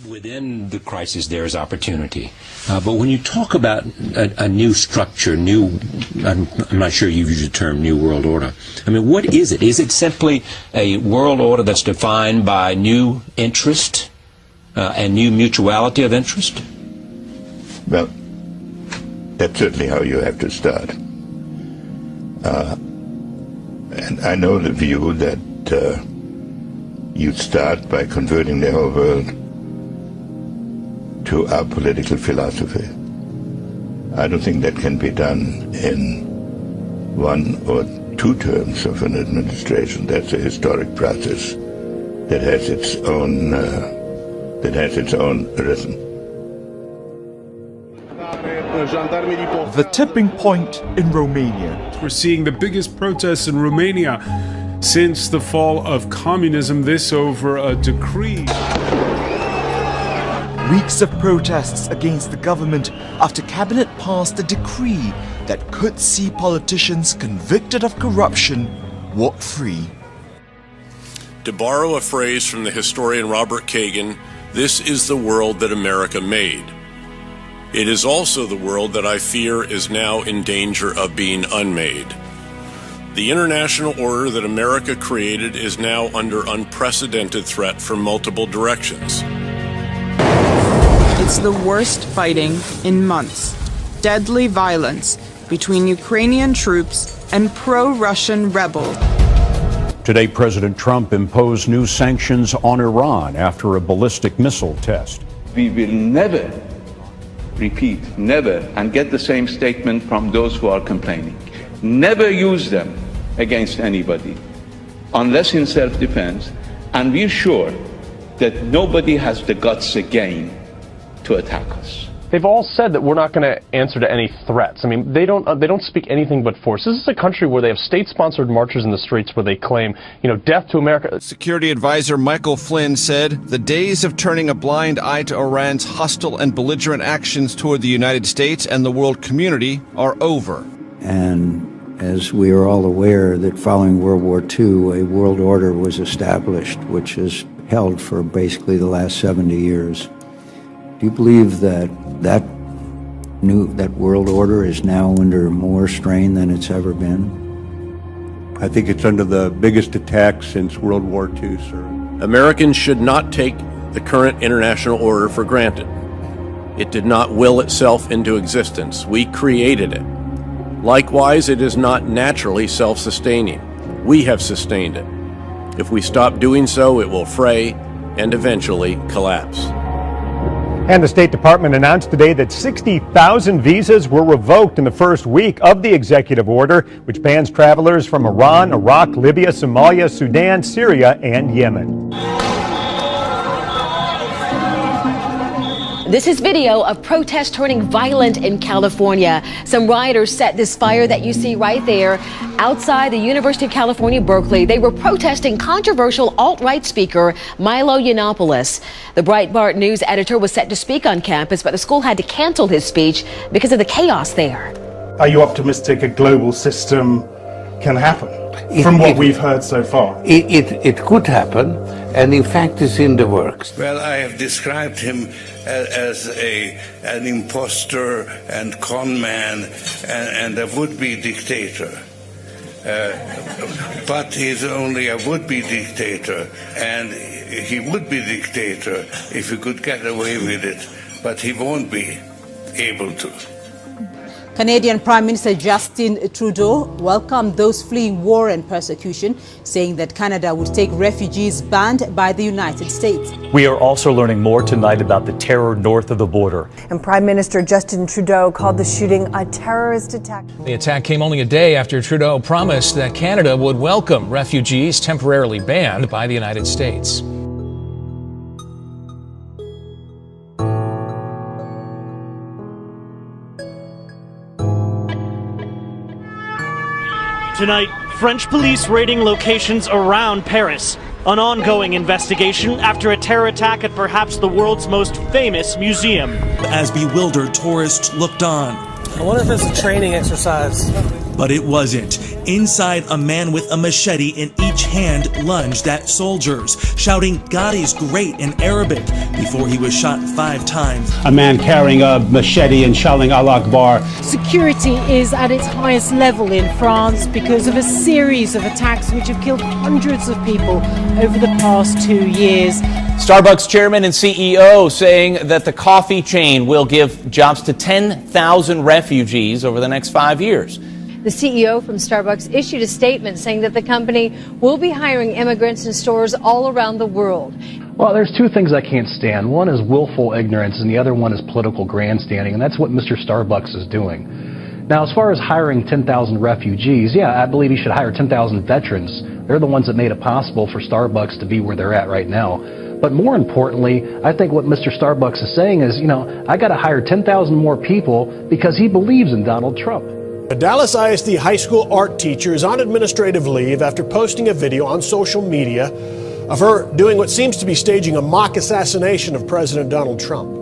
Within the crisis, there is opportunity. But when you talk about a new structure, I'm not sure you've used the term new world order. I mean, what is it? Is it simply a world order that's defined by new interest and new mutuality of interest? Well, that's certainly how you have to start. And I know the view that you start by converting the whole world to our political philosophy. I don't think that can be done in 1 or 2 terms of an administration. That's a historic process that has its own rhythm. The tipping point in Romania. We're seeing the biggest protests in Romania since the fall of communism, this over a decree. Weeks of protests against the government after cabinet passed a decree that could see politicians convicted of corruption walk free. To borrow a phrase from the historian Robert Kagan, this is the world that America made. It is also the world that I fear is now in danger of being unmade. The international order that America created is now under unprecedented threat from multiple directions. It's the worst fighting in months. Deadly violence between Ukrainian troops and pro-Russian rebels. Today, President Trump imposed new sanctions on Iran after a ballistic missile test. We will never, repeat, never, and get the same statement from those who are complaining. Never use them against anybody, unless in self-defense, and we're sure that nobody has the guts again to attack us. They've all said that we're not going to answer to any threats. I mean, they don't speak anything but force. This is a country where they have state-sponsored marches in the streets where they claim, death to America. Security advisor Michael Flynn said the days of turning a blind eye to Iran's hostile and belligerent actions toward the United States and the world community are over. And as we are all aware, that following World War II, a world order was established, which has held for basically the last 70 years. Do you believe that world order is now under more strain than it's ever been? I think it's under the biggest attack since World War II, sir. Americans should not take the current international order for granted. It did not will itself into existence. We created it. Likewise, it is not naturally self-sustaining. We have sustained it. If we stop doing so, it will fray and eventually collapse. And the State Department announced today that 60,000 visas were revoked in the first week of the executive order, which bans travelers from Iran, Iraq, Libya, Somalia, Sudan, Syria, and Yemen. This is video of protests turning violent in California. Some rioters set this fire that you see right there outside the University of California, Berkeley. They were protesting controversial alt-right speaker Milo Yiannopoulos. The Breitbart News editor was set to speak on campus, but the school had to cancel his speech because of the chaos there. Are you optimistic a global system can happen from what we've heard so far? It could happen, and in fact it's in the works. Well, I have described him as an imposter and con man and a would-be dictator. But he's only a would-be dictator, and he would be dictator if he could get away with it, but he won't be able to. Canadian Prime Minister Justin Trudeau welcomed those fleeing war and persecution, saying that Canada would take refugees banned by the United States. We are also learning more tonight about the terror north of the border. And Prime Minister Justin Trudeau called the shooting a terrorist attack. The attack came only a day after Trudeau promised that Canada would welcome refugees temporarily banned by the United States. Tonight, French police raiding locations around Paris. An ongoing investigation after a terror attack at perhaps the world's most famous museum. As bewildered tourists looked on. I wonder if it's a training exercise. But it wasn't. Inside, a man with a machete in each hand lunged at soldiers, shouting, "God is great" in Arabic, before he was shot 5 times. A man carrying a machete and shouting Allah Akbar. Security is at its highest level in France because of a series of attacks which have killed hundreds of people over the past 2 years. Starbucks chairman and CEO saying that the coffee chain will give jobs to 10,000 refugees over the next 5 years. The CEO from Starbucks issued a statement saying that the company will be hiring immigrants in stores all around the world. Well, there's 2 things I can't stand. One is willful ignorance, and the other one is political grandstanding, and that's what Mr. Starbucks is doing. Now, as far as hiring 10,000 refugees, yeah, I believe he should hire 10,000 veterans. They're the ones that made it possible for Starbucks to be where they're at right now. But more importantly, I think what Mr. Starbucks is saying is, I got to hire 10,000 more people because he believes in Donald Trump. A Dallas ISD high school art teacher is on administrative leave after posting a video on social media of her doing what seems to be staging a mock assassination of President Donald Trump.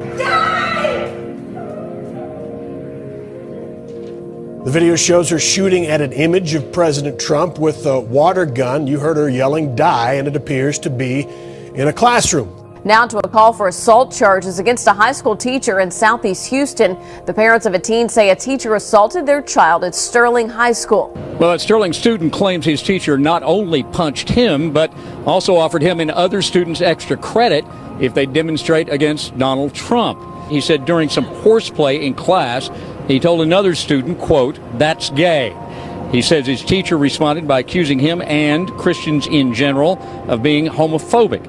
The video shows her shooting at an image of President Trump with a water gun. You heard her yelling, "Die," and it appears to be in a classroom. Now to a call for assault charges against a high school teacher in Southeast Houston. The parents of a teen say a teacher assaulted their child at Sterling High School. Well, that Sterling student claims his teacher not only punched him, but also offered him and other students extra credit if they demonstrate against Donald Trump. He said during some horseplay in class, he told another student, quote, "That's gay." He says his teacher responded by accusing him and Christians in general of being homophobic.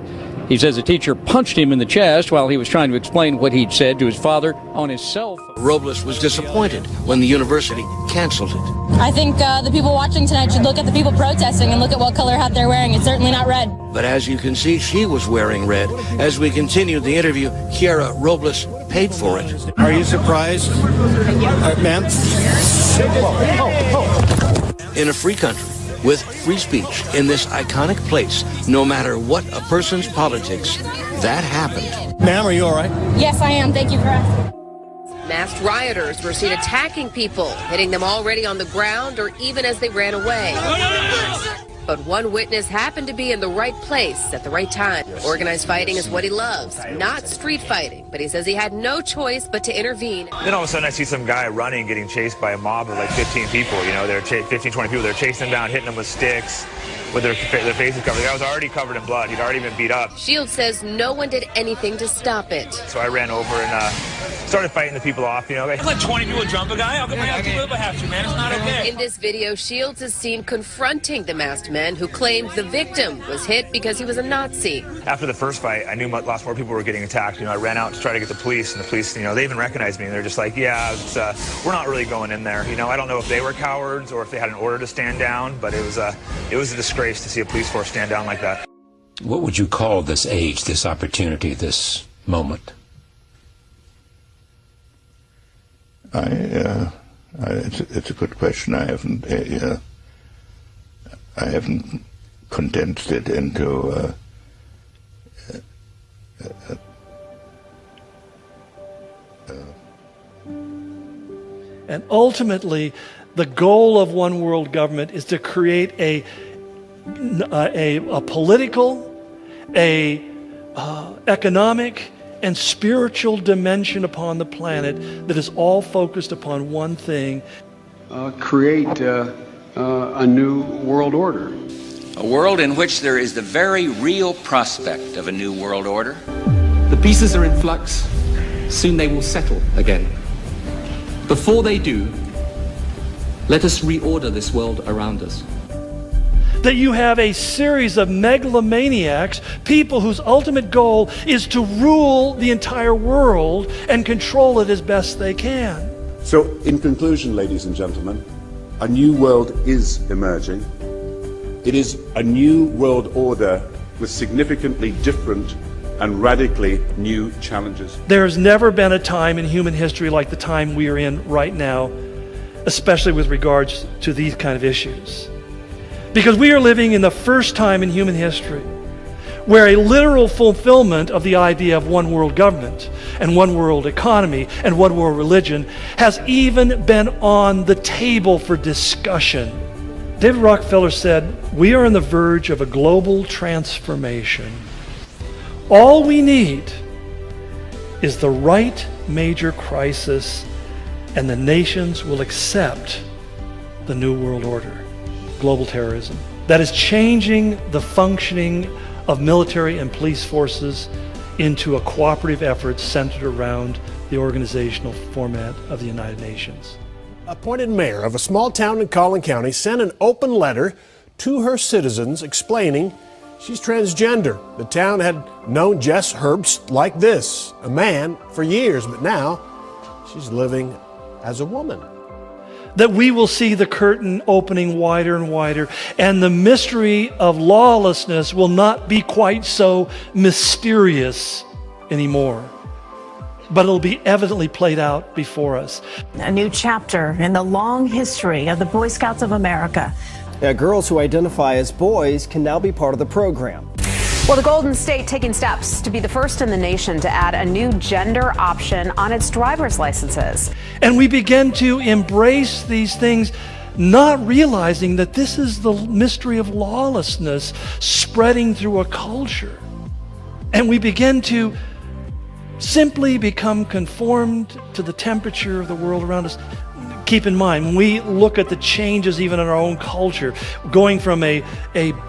He says the teacher punched him in the chest while he was trying to explain what he'd said to his father on his cell phone. Robles was disappointed when the university canceled it. I think the people watching tonight should look at the people protesting and look at what color hat they're wearing. It's certainly not red. But as you can see, she was wearing red. As we continued the interview, Kiara Robles paid for it. Are you surprised, ma'am? In a free country, with free speech in this iconic place, no matter what a person's politics, that happened. Ma'am, are you all right? Yes, I am. Thank you for asking. Masked rioters were seen attacking people, hitting them already on the ground or even as they ran away. But one witness happened to be in the right place at the right time. Organized fighting is what he loves, not street fighting. But he says he had no choice but to intervene. Then all of a sudden I see some guy running, getting chased by a mob of like 15 people. They're 15, 20 people. They're chasing him down, hitting them with sticks, with their faces covered. The guy was already covered in blood. He'd already been beat up. Shields says no one did anything to stop it. So I ran over and started fighting the people off. Like 20 people jump a guy. How come I have to live? I have to, man. It's not okay. In this video, Shields is seen confronting the masked men who claimed the victim was hit because he was a Nazi. After the first fight, I knew lots more people were getting attacked. I ran out to try to get the police, and the police, they even recognized me, and they're just like, yeah, we're not really going in there. I don't know if they were cowards or if they had an order to stand down, but it was a disgrace to see a police force stand down like that. What would you call this age, this opportunity, this moment? It's a good question. I haven't condensed it into and ultimately, the goal of one world government is to create a political, economic, and spiritual dimension upon the planet that is all focused upon one thing. Create a new world order. A world in which there is the very real prospect of a new world order. The pieces are in flux. Soon they will settle again. Before they do, let us reorder this world around us. That you have a series of megalomaniacs, people whose ultimate goal is to rule the entire world and control it as best they can. So, in conclusion, ladies and gentlemen, a new world is emerging. It is a new world order with significantly different and radically new challenges. There's never been a time in human history like the time we are in right now, especially with regards to these kind of issues. Because we are living in the first time in human history where a literal fulfillment of the idea of one world government and one world economy and one world religion has even been on the table for discussion. David Rockefeller said, "We are on the verge of a global transformation. All we need is the right major crisis, and the nations will accept the New World Order, global terrorism, that is changing the functioning of military and police forces into a cooperative effort centered around the organizational format of the United Nations." Appointed mayor of a small town in Collin County sent an open letter to her citizens explaining she's transgender. The town had known Jess Herbst like this, a man, for years, but now she's living as a woman. That we will see the curtain opening wider and wider, and the mystery of lawlessness will not be quite so mysterious anymore, but it'll be evidently played out before us. A new chapter in the long history of the Boy Scouts of America. Girls who identify as boys can now be part of the program. Well, the Golden State taking steps to be the first in the nation to add a new gender option on its driver's licenses. And we begin to embrace these things, not realizing that this is the mystery of lawlessness spreading through a culture. And we begin to simply become conformed to the temperature of the world around us. Keep in mind, when we look at the changes even in our own culture, going from a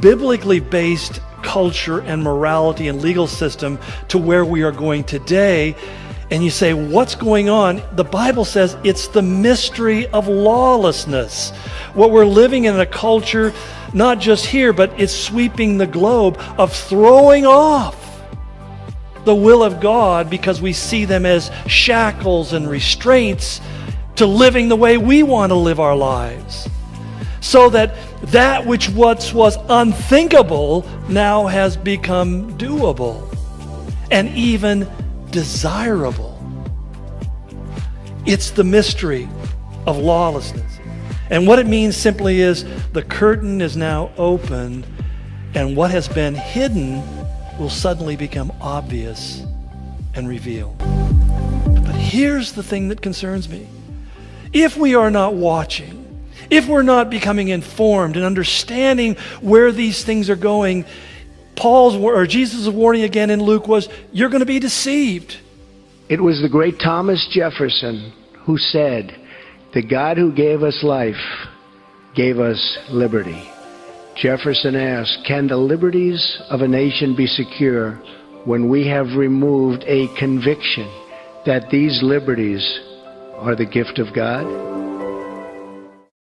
biblically based culture and morality and legal system to where we are going today, and you say, what's going on? The Bible says it's the mystery of lawlessness. What we're living in a culture, not just here, but it's sweeping the globe, of throwing off the will of God because we see them as shackles and restraints to living the way we want to live our lives. So that which once was unthinkable now has become doable and even desirable. It's the mystery of lawlessness. And what it means simply is the curtain is now open, and what has been hidden will suddenly become obvious and revealed. But here's the thing that concerns me. If we are not watching, if we're not becoming informed and understanding where these things are going, Jesus' warning again in Luke was, you're going to be deceived. It was the great Thomas Jefferson who said, "The God who gave us life gave us liberty." Jefferson asked, can the liberties of a nation be secure when we have removed a conviction that these liberties are the gift of God?